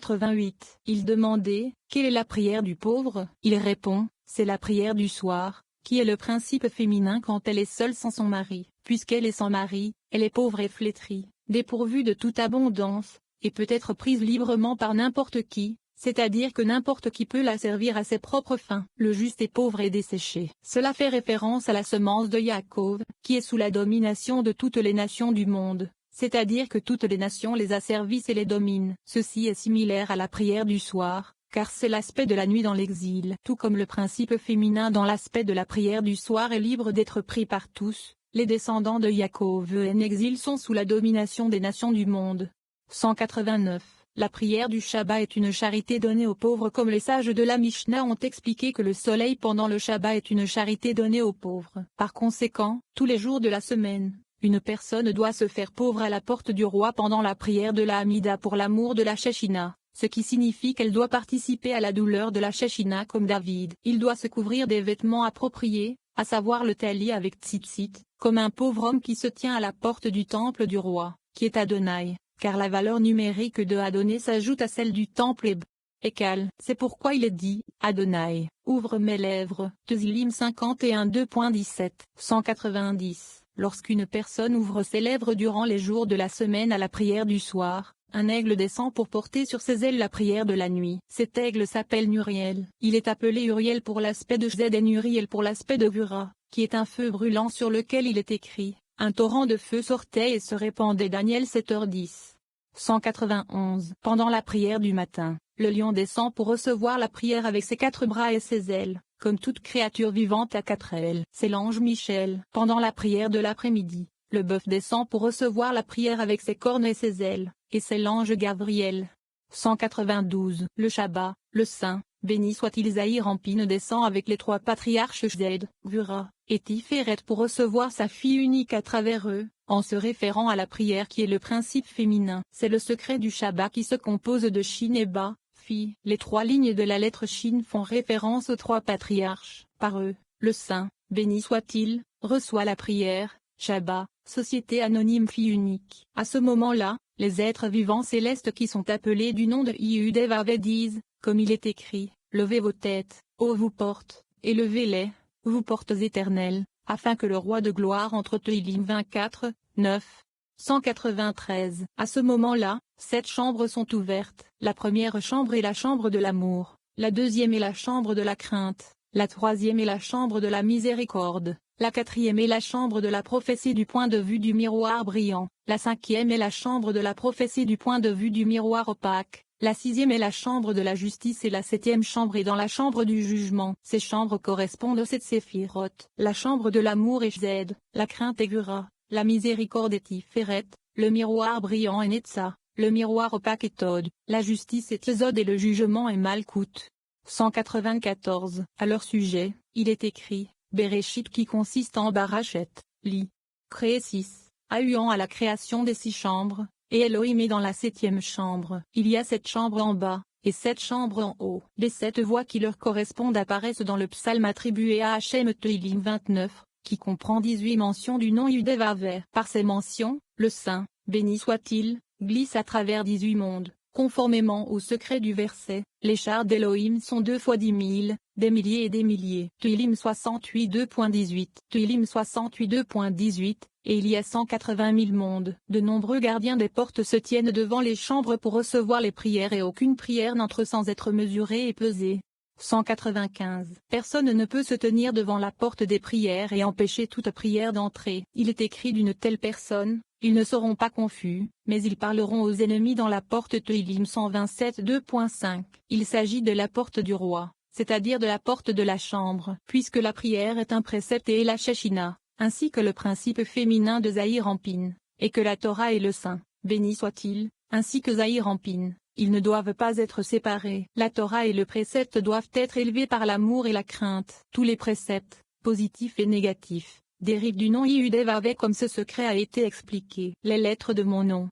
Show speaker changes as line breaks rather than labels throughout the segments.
88. Il demandait, quelle est la prière du pauvre? Il répond, c'est la prière du soir, qui est le principe féminin quand elle est seule sans son mari. Puisqu'elle est sans mari, elle est pauvre et flétrie, dépourvue de toute abondance, et peut être prise librement par n'importe qui, c'est-à-dire que n'importe qui peut la servir à ses propres fins. Le juste est pauvre et desséché. Cela fait référence à la semence de Yaakov, qui est sous la domination de toutes les nations du monde, c'est-à-dire que toutes les nations les asservissent et les dominent. Ceci est similaire à la prière du soir, car c'est l'aspect de la nuit dans l'exil. Tout comme le principe féminin dans l'aspect de la prière du soir est libre d'être pris par tous, les descendants de Yaakov en exil sont sous la domination des nations du monde. 189. La prière du Shabbat est une charité donnée aux pauvres comme les sages de la Mishnah ont expliqué que le soleil pendant le Shabbat est une charité donnée aux pauvres. Par conséquent, tous les jours de la semaine, une personne doit se faire pauvre à la porte du roi pendant la prière de la Hamida pour l'amour de la Shechina, ce qui signifie qu'elle doit participer à la douleur de la Shechina comme David. Il doit se couvrir des vêtements appropriés, à savoir le tali avec tzitzit, comme un pauvre homme qui se tient à la porte du temple du roi, qui est Adonai, car la valeur numérique de Adonai s'ajoute à celle du temple Ekal. C'est pourquoi il est dit, Adonai, ouvre mes lèvres. Tehillim 51 2.17. 190. Lorsqu'une personne ouvre ses lèvres durant les jours de la semaine à la prière du soir, un aigle descend pour porter sur ses ailes la prière de la nuit. Cet aigle s'appelle Nuriel. Il est appelé Uriel pour l'aspect de Zed et Nuriel pour l'aspect de Vura, qui est un feu brûlant sur lequel il est écrit. Un torrent de feu sortait et se répandait. Daniel 7h10. 191. Pendant la prière du matin, le lion descend pour recevoir la prière avec ses 4 bras et ses ailes, comme toute créature vivante à 4 ailes. C'est l'ange Michel. Pendant la prière de l'après-midi, le bœuf descend pour recevoir la prière avec ses cornes et ses ailes, et c'est l'ange Gabriel. 192. Le Shabbat, le saint, béni soit-il Zahir Ampine descend avec les 3 patriarches Zed, Vura, et Tiferet pour recevoir sa fille unique à travers eux, en se référant à la prière qui est le principe féminin. C'est le secret du Shabbat qui se compose de Shin et Ba, fille. Les 3 lignes de la lettre Shin font référence aux 3 patriarches. Par eux, le saint, béni soit-il, reçoit la prière, Shabbat, société anonyme fille unique. À ce moment-là, les êtres vivants célestes qui sont appelés du nom de Yehudeh disent, comme il est écrit, levez vos têtes, ô vous portes, et levez-les, vous portes éternelles, afin que le roi de gloire entre. Tehillim 24, 9. 193. À ce moment-là, 7 chambres sont ouvertes. La première chambre est la chambre de l'amour, la deuxième est la chambre de la crainte, la troisième est la chambre de la miséricorde, la quatrième est la chambre de la prophétie du point de vue du miroir brillant, la cinquième est la chambre de la prophétie du point de vue du miroir opaque, la sixième est la chambre de la justice et la septième chambre est dans la chambre du jugement. Ces chambres correspondent aux 7 séphiroth. La chambre de l'amour est Zed, la crainte est Gura, la miséricorde est Tiferet, le miroir brillant est Netza, le miroir opaque est Tod, la justice est Yesod et le jugement est Malkout. 194. À leur sujet, il est écrit, Bereshit qui consiste en Barachet, Li. Créé 6, alluant à la création des 6 chambres, et Elohim est dans la 7e chambre. Il y a 7 chambres en bas, et 7 chambres en haut. Les 7 voix qui leur correspondent apparaissent dans le psaume attribué à Hachem Tehillim 29, qui comprend 18 mentions du nom Yudeh-Vav. Par ces mentions, le saint, béni soit-il, glisse à travers 18 mondes. Conformément au secret du verset, les chars d'Elohim sont 2 fois 10 000, des milliers et des milliers. Tehillim 68 2.18. Tehillim 68 2.18, et il y a 180 000 mondes. De nombreux gardiens des portes se tiennent devant les chambres pour recevoir les prières et aucune prière n'entre sans être mesurée et pesée. 195. Personne ne peut se tenir devant la porte des prières et empêcher toute prière d'entrer. Il est écrit d'une telle personne, ils ne seront pas confus, mais ils parleront aux ennemis dans la porte. Tehillim 127 2.5. Il s'agit de la porte du roi, c'est-à-dire de la porte de la chambre, puisque la prière est un précepte et la Shechina, ainsi que le principe féminin de Zahir Ampine, et que la Torah est le saint, béni soit-il, ainsi que Zahir Ampine. Ils ne doivent pas être séparés. La Torah et le précepte doivent être élevés par l'amour et la crainte. Tous les préceptes, positifs et négatifs, dérivent du nom Yehudeh-Vav comme ce secret a été expliqué. Les lettres de mon nom,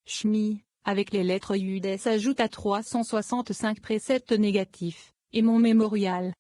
Shmi, avec les lettres Yehudeh s'ajoutent à 365 préceptes négatifs, et mon mémorial,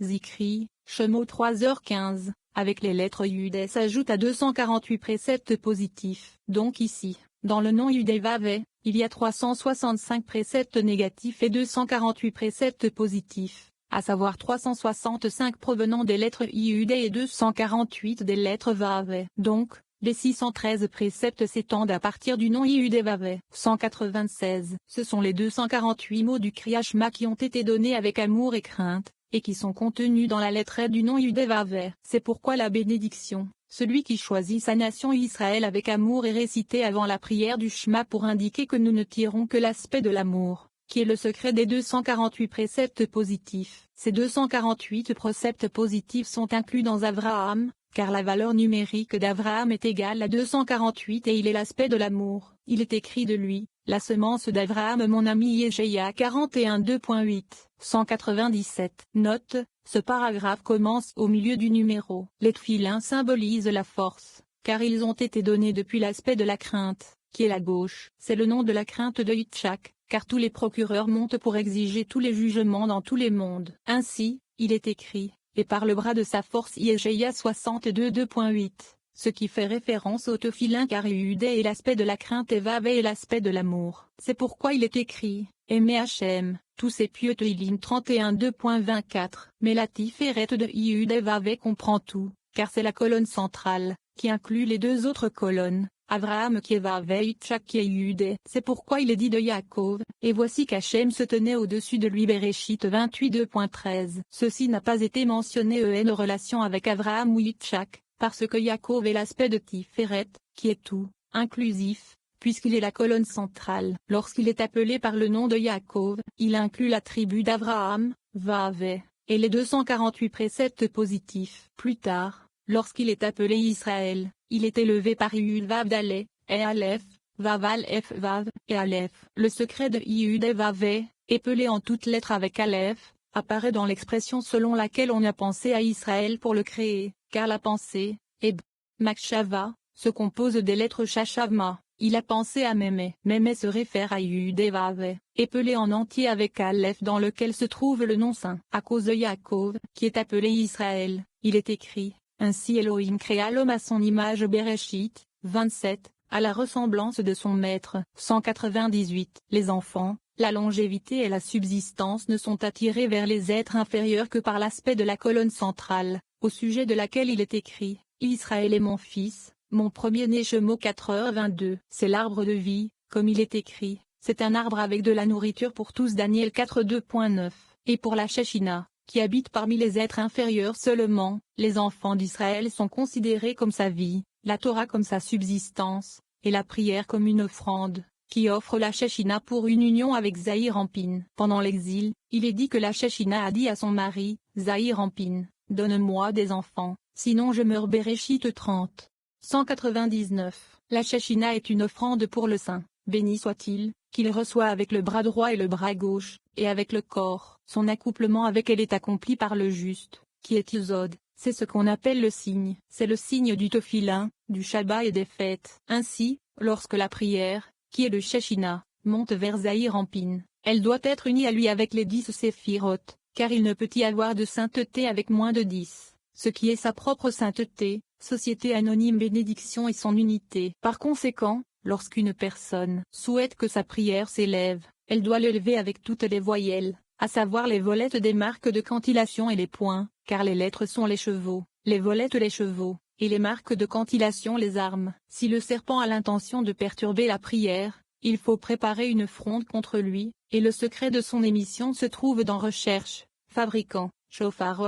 Zikri, Shemo 3h15, avec les lettres Yehudeh s'ajoutent à 248 préceptes positifs. Donc ici, dans le nom Yehudeh-Vav, il y a 365 préceptes négatifs et 248 préceptes positifs, à savoir 365 provenant des lettres Iud et 248 des lettres Vav. Donc, les 613 préceptes s'étendent à partir du nom Iud et Vav. 196. Ce sont les 248 mots du Kriya Shema qui ont été donnés avec amour et crainte, et qui sont contenus dans la lettre E du nom Iud et Vav. C'est pourquoi la bénédiction, celui qui choisit sa nation Israël avec amour est récité avant la prière du Shema pour indiquer que nous ne tirons que l'aspect de l'amour, qui est le secret des 248 préceptes positifs. Ces 248 préceptes positifs sont inclus dans Avraham, car la valeur numérique d'Avraham est égale à 248 et il est l'aspect de l'amour. Il est écrit de lui, la semence d'Avraham mon ami Yeshaïa 41 2.8, 197. Note, ce paragraphe commence au milieu du numéro. Les tefilins symbolisent la force, car ils ont été donnés depuis l'aspect de la crainte, qui est la gauche. C'est le nom de la crainte de Yitzhak, car tous les procureurs montent pour exiger tous les jugements dans tous les mondes. Ainsi, il est écrit, et par le bras de sa force Yeshaïa 62 2.8, ce qui fait référence au tefilin car Iud est l'aspect de la crainte et Vav est l'aspect de l'amour. C'est pourquoi il est écrit, aimez Hachem, tous ces pieux Tehillim 31 2.24. Mais la tiferet de Iud et Vav comprend tout, car c'est la colonne centrale, qui inclut les deux autres colonnes, Avraham qui est Vav et Yitzhak qui est Iud. C'est pourquoi il est dit de Yaakov, et voici qu'Hachem se tenait au-dessus de lui Bereshit 28 2.13. Ceci n'a pas été mentionné en relation avec Avraham ou Yitzhak, parce que Yaakov est l'aspect de Tiferet, qui est tout, inclusif, puisqu'il est la colonne centrale. Lorsqu'il est appelé par le nom de Yaakov, il inclut la tribu d'Avraham, Vav, et les 248 préceptes positifs. Plus tard, lorsqu'il est appelé Israël, il est élevé par Iud Vav Daleh, et Aleph, Vav Aleph Vav, et Aleph. Le secret de Iud et Vav, épelé en toutes lettres avec Aleph, apparaît dans l'expression selon laquelle on a pensé à Israël pour le créer, car la pensée, Eb, Makshava, se compose des lettres Shashavma. Il a pensé à Mémé. Mémé se réfère à Iud et Vav, épelé en entier avec Aleph dans lequel se trouve le nom saint. À cause de Yaakov, qui est appelé Israël, il est écrit, ainsi Elohim créa l'homme à son image Bereshit, 27, à la ressemblance de son maître. 198. Les enfants, la longévité et la subsistance ne sont attirés vers les êtres inférieurs que par l'aspect de la colonne centrale, au sujet de laquelle il est écrit, Israël est mon fils, mon premier-né. Shemot 4h22. C'est l'arbre de vie, comme il est écrit, c'est un arbre avec de la nourriture pour tous. Daniel 4 2.9. Et pour la Shechina, qui habite parmi les êtres inférieurs seulement, les enfants d'Israël sont considérés comme sa vie, la Torah comme sa subsistance, et la prière comme une offrande, qui offre la Shechina pour une union avec Zahir Anpin. Pendant l'exil, il est dit que la Shechina a dit à son mari, Zahir Anpin, donne-moi des enfants, sinon je meurs. Bereshit 30. 199. La Shechina est une offrande pour le saint, béni soit-il, qu'il reçoit avec le bras droit et le bras gauche, et avec le corps. Son accouplement avec elle est accompli par le juste, qui est Yesod. C'est ce qu'on appelle le signe. C'est le signe du tefilin, du Shabbat et des fêtes. Ainsi, lorsque la prière, qui est le Shechina, monte vers Zahir Anpin, elle doit être unie à lui avec les 10 séphiroth, car il ne peut y avoir de sainteté avec moins de 10, ce qui est sa propre sainteté, société anonyme bénédiction et son unité. Par conséquent, lorsqu'une personne souhaite que sa prière s'élève, elle doit l'élever avec toutes les voyelles, à savoir les volettes des marques de cantillation et les points, car les lettres sont les chevaux, les volettes les chevaux, et les marques de cantillation les armes. Si le serpent a l'intention de perturber la prière, il faut préparer une fronde contre lui, et le secret de son émission se trouve dans Recherche, Fabricant, Shofar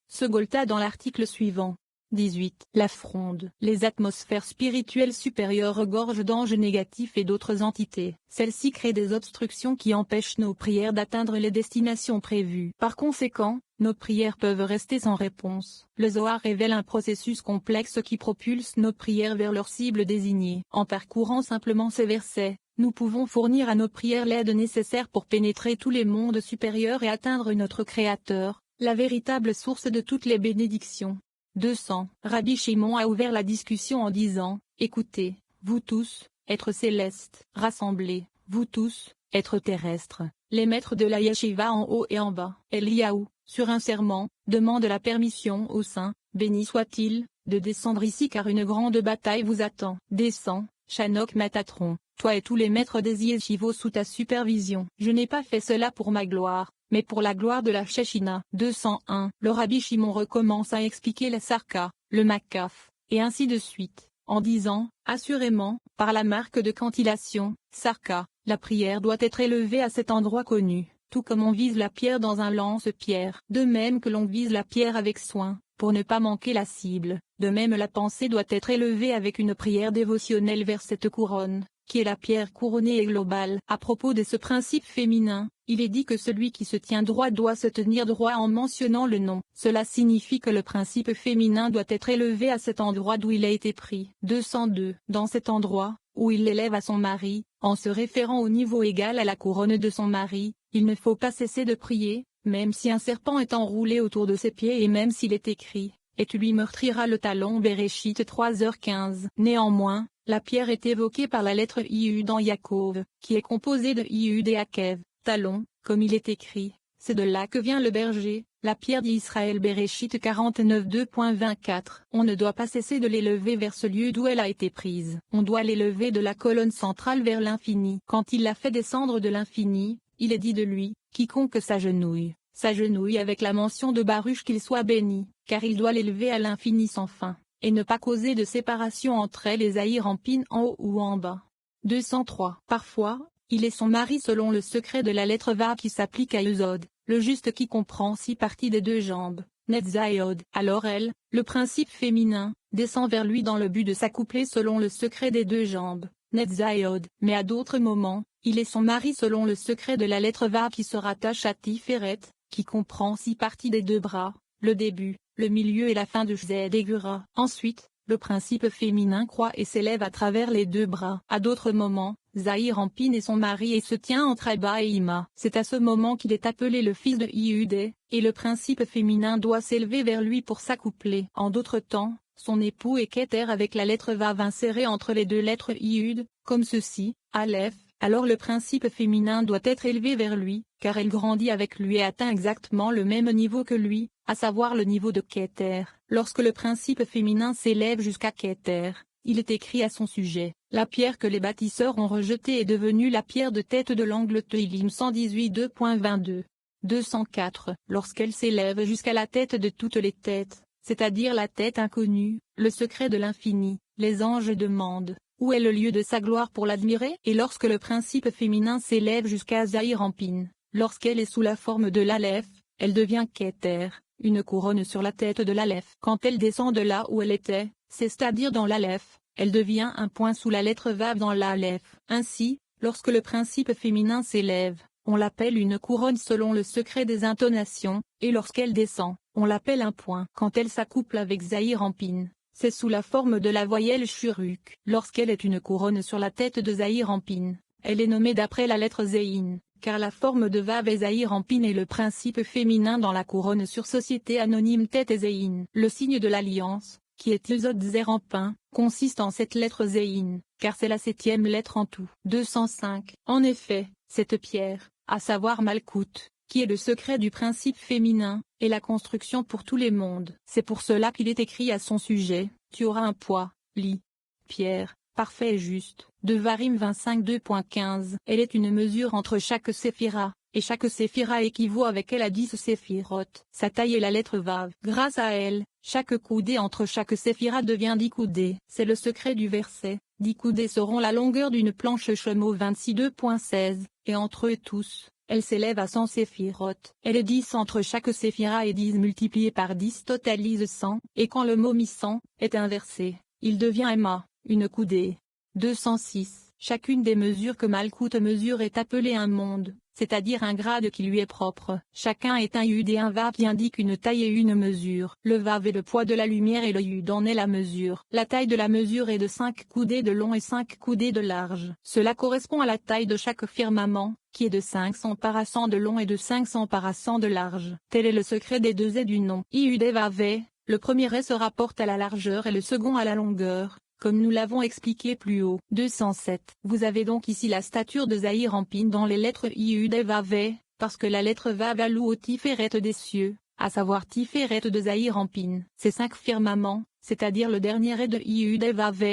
Segolta dans l'article suivant. 18. La fronde. Les atmosphères spirituelles supérieures regorgent d'anges négatifs et d'autres entités. Celles-ci créent des obstructions qui empêchent nos prières d'atteindre les destinations prévues. Par conséquent, nos prières peuvent rester sans réponse. Le Zohar révèle un processus complexe qui propulse nos prières vers leur cible désignée. En parcourant simplement ces versets, nous pouvons fournir à nos prières l'aide nécessaire pour pénétrer tous les mondes supérieurs et atteindre notre Créateur, la véritable source de toutes les bénédictions. 200. Rabbi Shimon a ouvert la discussion en disant, écoutez, vous tous, êtres célestes, rassemblés, vous tous, êtres terrestres, les maîtres de la yeshiva en haut et en bas. Eliaou, sur un serment, demande la permission au saint, béni soit-il, de descendre ici car une grande bataille vous attend. Descends, Chanok Matatron. toi et tous les maîtres des yeshivot sous ta supervision. Je n'ai pas fait cela pour ma gloire, mais pour la gloire de la Shechina. 201. Le Rabbi Shimon recommence à expliquer la sarka, le makaf, et ainsi de suite, en disant, assurément, par la marque de cantillation, sarka, la prière doit être élevée à cet endroit connu, tout comme on vise la pierre dans un lance-pierre. De même que l'on vise la pierre avec soin, pour ne pas manquer la cible, de même la pensée doit être élevée avec une prière dévotionnelle vers cette couronne, qui est la pierre couronnée et globale. À propos de ce principe féminin, il est dit que celui qui se tient droit doit se tenir droit en mentionnant le nom. Cela signifie que le principe féminin doit être élevé à cet endroit d'où il a été pris. 202. Dans cet endroit, où il l'élève à son mari, en se référant au niveau égal à la couronne de son mari, il ne faut pas cesser de prier, même si un serpent est enroulé autour de ses pieds et même s'il est écrit, et tu lui meurtriras le talon. Bereshit 3h15. Néanmoins, la pierre est évoquée par la lettre Iud en Yaakov, qui est composée de Iud et Akev, talon, comme il est écrit. C'est de là que vient le berger, la pierre d'Israël. Bereshit 49 2.24. On ne doit pas cesser de l'élever vers ce lieu d'où elle a été prise. On doit l'élever de la colonne centrale vers l'infini. Quand il l'a fait descendre de l'infini, il est dit de lui, quiconque s'agenouille avec la mention de Baruch qu'il soit béni, car il doit l'élever à l'infini sans fin, et ne pas causer de séparation entre elle et Zahir en pin en haut ou en bas. 203. Parfois, il est son mari selon le secret de la lettre Vav qui s'applique à Yesod, le juste qui comprend 6 parties des 2 jambes, Netzayod. Alors elle, le principe féminin, descend vers lui dans le but de s'accoupler selon le secret des 2 jambes, Netzayod. Mais à d'autres moments, il est son mari selon le secret de la lettre Vav qui se rattache à Tiferet, qui comprend 6 parties des 2 bras, le début, le milieu et la fin de Zed et Gura. Ensuite, le principe féminin croît et s'élève à travers les 2 bras. À d'autres moments, Zahir Ampin est son mari et se tient entre Abba et Ima. C'est à ce moment qu'il est appelé le fils de Iudé, et le principe féminin doit s'élever vers lui pour s'accoupler. En d'autres temps, son époux est Keter avec la lettre Vav insérée entre les 2 lettres Iud, comme ceci, Aleph. Alors le principe féminin doit être élevé vers lui, car elle grandit avec lui et atteint exactement le même niveau que lui, à savoir le niveau de Keter. Lorsque le principe féminin s'élève jusqu'à Keter, il est écrit à son sujet, la pierre que les bâtisseurs ont rejetée est devenue la pierre de tête de l'angle Teilim 118 2.22. 204. Lorsqu'elle s'élève jusqu'à la tête de toutes les têtes, c'est-à-dire la tête inconnue, le secret de l'infini, les anges demandent, où est le lieu de sa gloire pour l'admirer? Et lorsque le principe féminin s'élève jusqu'à Zahir Ampin, lorsqu'elle est sous la forme de l'Aleph, elle devient Keter, une couronne sur la tête de l'Aleph. Quand elle descend de là où elle était, c'est-à-dire dans l'Aleph, elle devient un point sous la lettre Vav dans l'Aleph. Ainsi, lorsque le principe féminin s'élève, on l'appelle une couronne selon le secret des intonations, et lorsqu'elle descend, on l'appelle un point. Quand elle s'accouple avec Zahir Ampin, c'est sous la forme de la voyelle shuruk. Lorsqu'elle est une couronne sur la tête de Zahir Ampin, elle est nommée d'après la lettre Zein, car la forme de Vav et Zahir Ampin est le principe féminin dans la couronne sur société anonyme tête et Zein. Le signe de l'alliance, qui est Yesod Zer Ampin, consiste en cette lettre Zein, car c'est la 7e lettre en tout. 205. En effet, cette pierre, à savoir Malkout, qui est le secret du principe féminin, et la construction pour tous les mondes. C'est pour cela qu'il est écrit à son sujet, tu auras un poids, lit, pierre, parfait et juste. Devarim 25 2.15. Elle est une mesure entre chaque séphira, et chaque séphira équivaut avec elle à 10 séphirotes. Sa taille est la lettre Vav. Grâce à elle, chaque coudée entre chaque séphira devient 10 coudées. C'est le secret du verset. 10 coudées seront la longueur d'une planche Shemo 26 2.16, et entre eux tous, elle s'élève à 100 séphirotes. Elle est 10 entre chaque séphira et 10 multiplié par 10 totalise 100, et quand le mot mi-100 est inversé, il devient Emma, une coudée. 206. Chacune des mesures que Malkout mesure est appelée un monde, c'est-à-dire un grade qui lui est propre. Chacun est un Yud et un Vav qui indique une taille et une mesure. Le Vav est le poids de la lumière et le Yud en est la mesure. La taille de la mesure est de 5 coudées de long et 5 coudées de large. Cela correspond à la taille de chaque firmament, qui est de 500 parasangs de long et de 500 parasangs de large. Tel est le secret des 2 et du nom. Yud et Vav. Le premier se rapporte à la largeur et le second à la longueur, comme nous l'avons expliqué plus haut. 207. Vous avez donc ici la stature de Zahir Ampin dans les lettres Iud et Vav, parce que la lettre Vav alloue au Tiferet des cieux, à savoir Tiferet de Zahir Ampin. Ces 5 firmaments, c'est-à-dire le dernier est de Iud et Vav,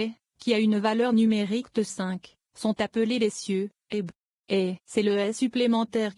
qui a une valeur numérique de 5, sont appelés les cieux, et b. Et c'est le S supplémentaire